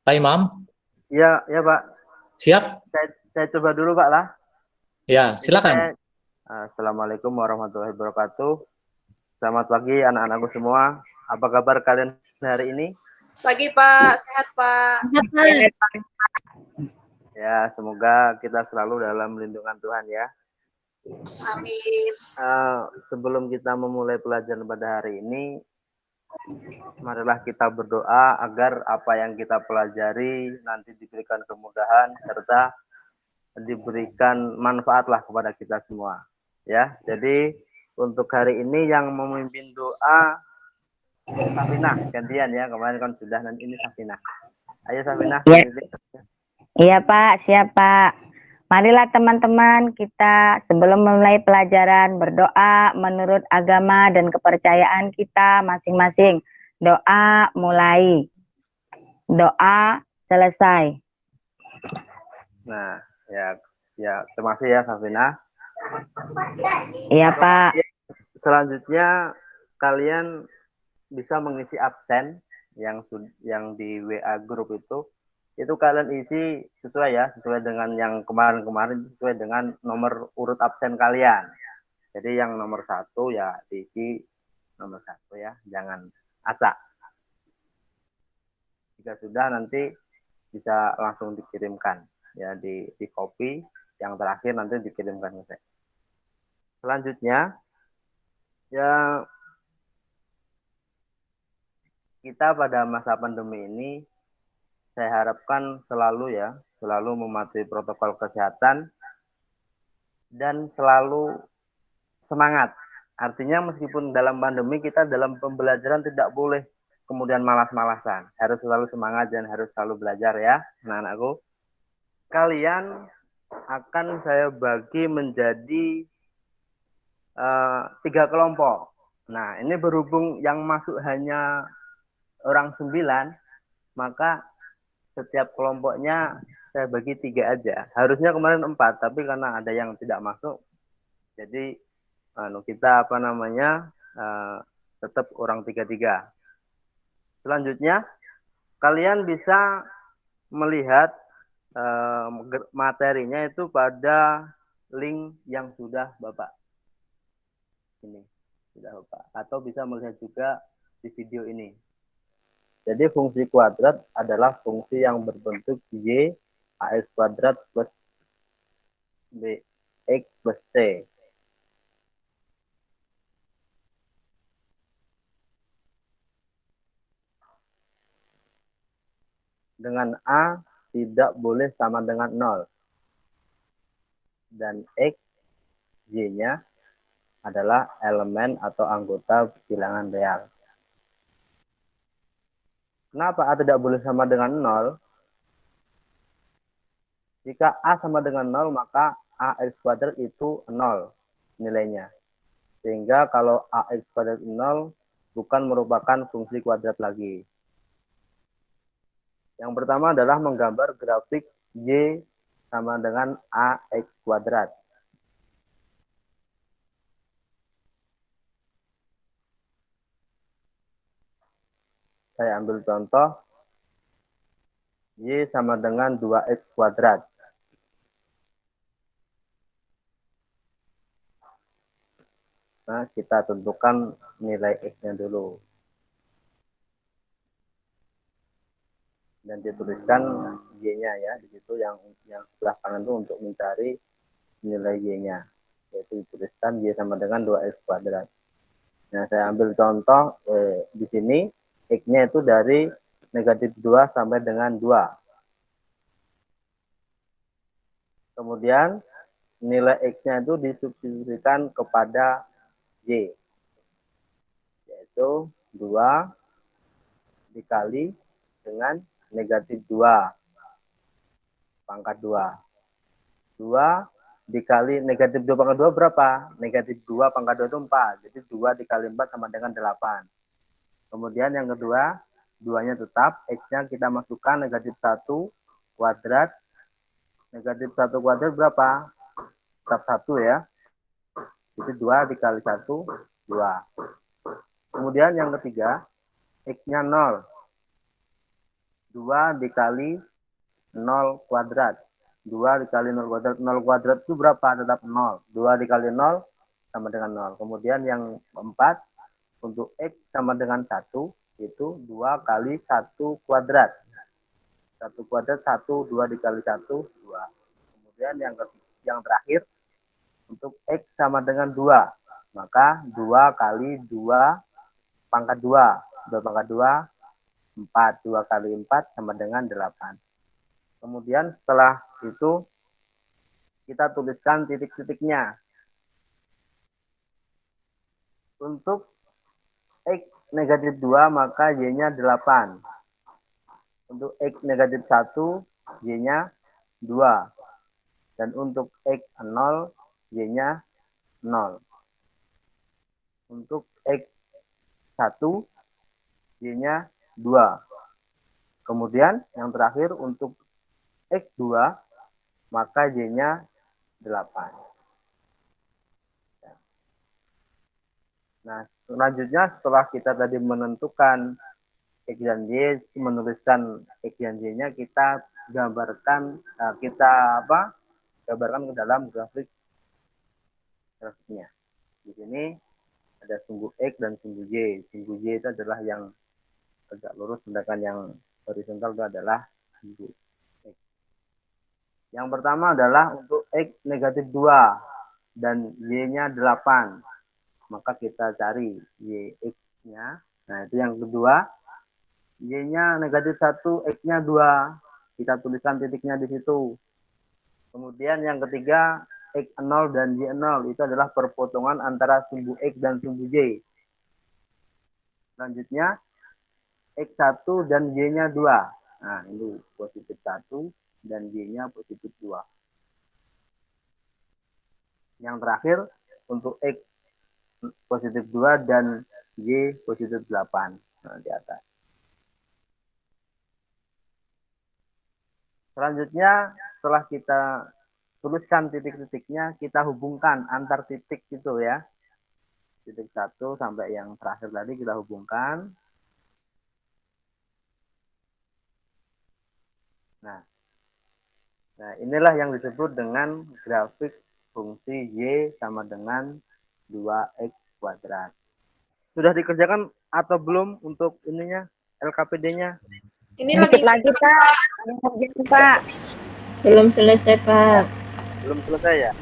Pak Imam, Iya, ya Pak. siap? Saya coba dulu Pak lah. Ya, Ini saya. silakan. Assalamualaikum warahmatullahi wabarakatuh. Selamat pagi anak-anakku semua. Apa kabar kalian hari ini? Pagi Pak, sehat Pak. Ya, semoga kita selalu dalam lindungan Tuhan ya. Amin. Sebelum kita memulai pelajaran pada hari ini, marilah kita berdoa agar apa yang kita pelajari nanti diberikan kemudahan serta diberikan manfaatlah kepada kita semua. Ya, jadi untuk hari ini yang memimpin doa Safina gantian ya, kemarin kan sudah, nanti ini Safina. Ayo Safina. Ya. Iya Pak, siap Pak. Marilah teman-teman kita sebelum memulai pelajaran berdoa menurut agama dan kepercayaan kita masing-masing. Doa mulai. Doa selesai. Nah, ya terima kasih ya Safina. Iya Pak. Selanjutnya kalian bisa mengisi absen yang di WA grup itu kalian isi sesuai dengan yang kemarin-kemarin, sesuai dengan nomor urut absen kalian. Jadi yang nomor 1 ya diisi nomor 1 ya, jangan acak. Jika sudah nanti bisa langsung dikirimkan ya, di copy, yang terakhir nanti dikirimkan ke saya. Selanjutnya ya, kita pada masa pandemi ini saya harapkan selalu mematuhi protokol kesehatan dan selalu semangat. Artinya meskipun dalam pandemi kita dalam pembelajaran tidak boleh kemudian malas-malasan. Harus selalu semangat dan harus selalu belajar ya, anak-anakku. Kalian akan saya bagi menjadi 3 kelompok. Nah, ini berhubung yang masuk hanya orang 9, maka setiap kelompoknya saya bagi 3 aja. Harusnya kemarin 4, tapi karena ada yang tidak masuk, jadi kita tetap orang 3-3. Selanjutnya kalian bisa melihat materinya itu pada link yang sudah Bapak ini, atau bisa melihat juga di video ini. Jadi fungsi kuadrat adalah fungsi yang berbentuk y ax kuadrat plus bx plus c. Dengan a tidak boleh sama dengan 0. Dan x, y-nya adalah elemen atau anggota bilangan real. Kenapa A tidak boleh sama dengan 0? Jika A sama dengan 0, maka AX kuadrat itu 0 nilainya. Sehingga kalau AX kuadrat 0, bukan merupakan fungsi kuadrat lagi. Yang pertama adalah menggambar grafik Y sama dengan AX kuadrat. Saya ambil contoh, Y sama dengan 2X kuadrat. Nah, kita tentukan nilai X-nya dulu. Dan dituliskan Y-nya ya, di situ yang sebelah kanan itu untuk mencari nilai Y-nya. Yaitu dituliskan Y sama dengan 2X kuadrat. Nah, saya ambil contoh di sini, X-nya itu dari negatif 2 sampai dengan 2. Kemudian nilai X-nya itu disubstitusikan kepada Y, yaitu 2 dikali dengan negatif 2 pangkat 2. 2 dikali negatif 2 pangkat 2 berapa? Negatif 2 pangkat 2 itu 4. Jadi 2 dikali 4 sama dengan 8. Kemudian yang kedua, 2-nya tetap, X-nya kita masukkan negatif 1 kuadrat. Negatif 1 kuadrat berapa? Tetap 1 ya. Jadi 2 dikali 1, 2. Kemudian yang ketiga, X-nya 0. 2 dikali 0 kuadrat. 2 dikali 0 kuadrat. 0 kuadrat itu berapa? Tetap 0. 2 dikali 0 sama dengan 0. Kemudian yang keempat, untuk X sama dengan 1, itu 2 kali 1 kuadrat. 1 kuadrat 1, 2 dikali 1, 2. Kemudian yang terakhir, untuk X sama dengan 2. Maka 2 kali 2 pangkat 2. 2 pangkat 2, 4. 2 kali 4 sama dengan 8. Kemudian setelah itu, kita tuliskan titik-titiknya. Untuk X negatif 2, maka Y-nya 8. Untuk X negatif 1, Y-nya 2. Dan untuk X 0, Y-nya 0. Untuk X 1, Y-nya 2. Kemudian yang terakhir untuk X2, maka Y-nya 8. Nah, selanjutnya setelah kita tadi menentukan X dan Y, menuliskan X dan Y-nya, kita gambarkan, gambarkan ke dalam grafiknya. Di sini ada sumbu X dan sumbu Y. Sumbu Y itu adalah yang tegak lurus, sedangkan yang horizontal itu adalah sumbu X. Yang pertama adalah untuk X negatif 2 dan Y-nya 8. Maka kita cari Y-X-nya. Nah, itu yang kedua. Y-nya negatif 1, X-nya 2. Kita tuliskan titiknya di situ. Kemudian yang ketiga, X0 dan Y0. Itu adalah perpotongan antara sumbu X dan sumbu Y. Selanjutnya, X1 dan Y-nya 2. Nah, ini positif 1 dan Y-nya positif 2. Yang terakhir, untuk X positif 2 dan Y positif 8. Nah, di atas. Selanjutnya, setelah kita tuliskan titik-titiknya, kita hubungkan antar titik itu ya. Titik 1 sampai yang terakhir tadi kita hubungkan. Nah, inilah yang disebut dengan grafik fungsi Y sama dengan 2X kuadrat. Sudah dikerjakan atau belum untuk ininya, LKPD-nya? Ini Sedikit lagi lagi, Pak. Pak. Belum selesai, Pak. Belum selesai ya?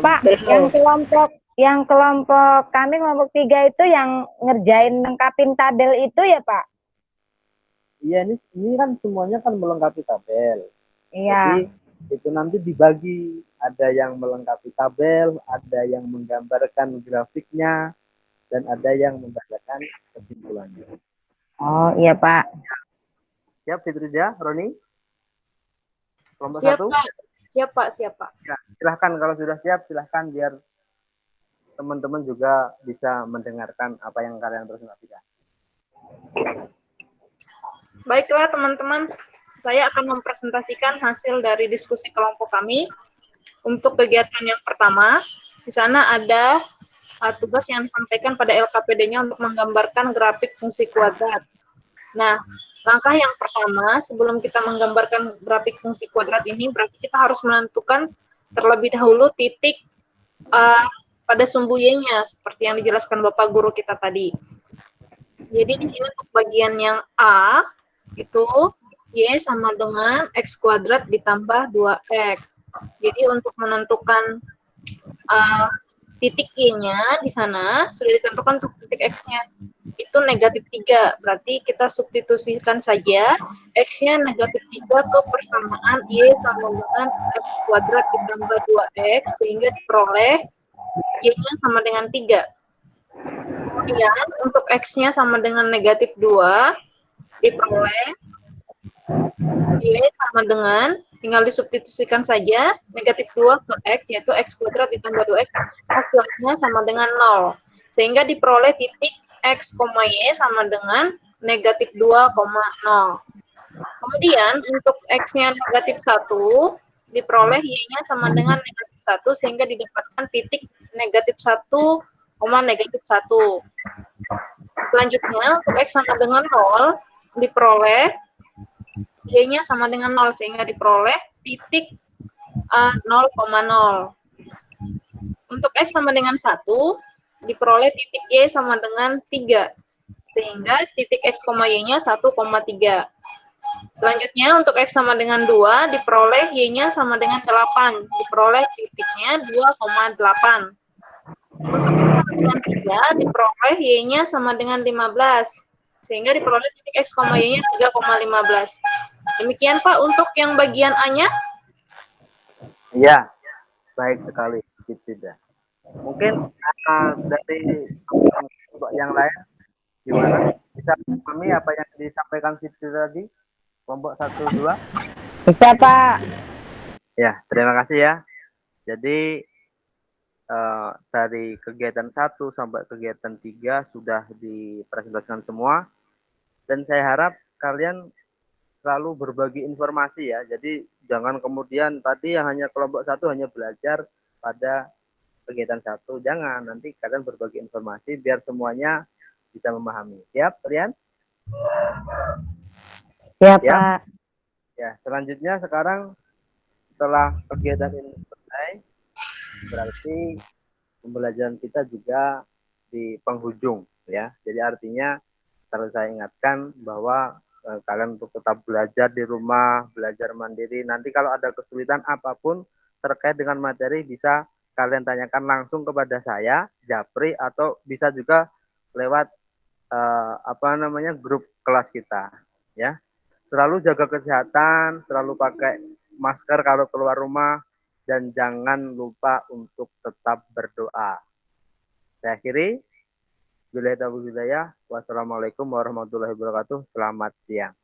Pak, yang kelompok kami kelompok 3 itu yang ngerjain lengkapin tabel itu ya, Pak? Iya, ini kan semuanya kan melengkapi tabel. Iya. Jadi itu nanti dibagi, ada yang melengkapi tabel, ada yang menggambarkan grafiknya, dan ada yang membacakan kesimpulannya. Oh, iya, Pak. Siap, Fitrija, Roni? Kelompok Siap, 1? Pak. Siap, Pak. Siap, Pak. Ya, silahkan kalau sudah siap, silahkan biar teman-teman juga bisa mendengarkan apa yang kalian presentasikan. Baiklah, teman-teman. Saya akan mempresentasikan hasil dari diskusi kelompok kami. Untuk kegiatan yang pertama, di sana ada tugas yang disampaikan pada LKPD-nya untuk menggambarkan grafik fungsi kuadrat. Nah, langkah yang pertama, sebelum kita menggambarkan grafik fungsi kuadrat ini, berarti kita harus menentukan terlebih dahulu titik pada sumbu Y-nya, seperti yang dijelaskan Bapak Guru kita tadi. Jadi di sini untuk bagian yang A, itu Y sama dengan X kuadrat ditambah 2X. Jadi untuk menentukan titik Y-nya di sana, sudah ditentukan untuk titik X-nya. Itu negatif 3, berarti kita substitusikan saja X-nya negatif 3 ke persamaan Y sama dengan X kuadrat ditambah 2X, sehingga diperoleh Y-nya sama dengan 3. Kemudian untuk X-nya sama dengan negatif 2, diperoleh Y sama dengan, tinggal disubstitusikan saja, negatif 2 ke X, yaitu X kuadrat ditambah 2X, hasilnya sama dengan 0. Sehingga diperoleh titik X, Y sama dengan negatif 2,0. Kemudian untuk X-nya negatif 1, diperoleh Y-nya sama dengan negatif 1, sehingga didapatkan titik negatif 1, negatif 1. Selanjutnya, untuk X sama dengan 0, diperoleh Y-nya sama dengan 0, sehingga diperoleh titik 0,0. Untuk X sama dengan 1, diperoleh titik Y sama dengan 3. Sehingga titik X, Y-nya 1,3. Selanjutnya, untuk X sama dengan 2, diperoleh Y-nya sama dengan 8. Diperoleh titiknya 2,8. Untuk X sama dengan 3, diperoleh Y-nya sama dengan 15. Sehingga diperoleh titik X, Y-nya 3,15. Demikian, Pak, untuk yang bagian A-nya. Iya, baik sekali. Tidak. Mungkin dari kelompok yang lain gimana? Bisa memahami apa yang disampaikan Siti tadi? Kelompok 1, 2? Bisa, Pak. Ya, terima kasih ya. Jadi dari kegiatan 1 sampai kegiatan 3 sudah dipresentasikan semua. Dan saya harap kalian selalu berbagi informasi ya. Jadi jangan kemudian tadi yang hanya kelompok 1 hanya belajar pada kegiatan 1. Jangan, nanti kalian berbagi informasi biar semuanya bisa memahami. Siap, Rian? Ya, Ya. Pak. Ya, selanjutnya sekarang setelah kegiatan ini selesai, berarti pembelajaran kita juga di penghujung ya. Jadi artinya selalu saya ingatkan bahwa kalian untuk tetap belajar di rumah, belajar mandiri. Nanti kalau ada kesulitan apapun terkait dengan materi bisa kalian tanyakan langsung kepada saya, Japri, atau bisa juga lewat grup kelas kita ya. Selalu jaga kesehatan, selalu pakai masker kalau keluar rumah, dan jangan lupa untuk tetap berdoa. Saya akhiri. Wassalamualaikum warahmatullahi wabarakatuh. Selamat siang.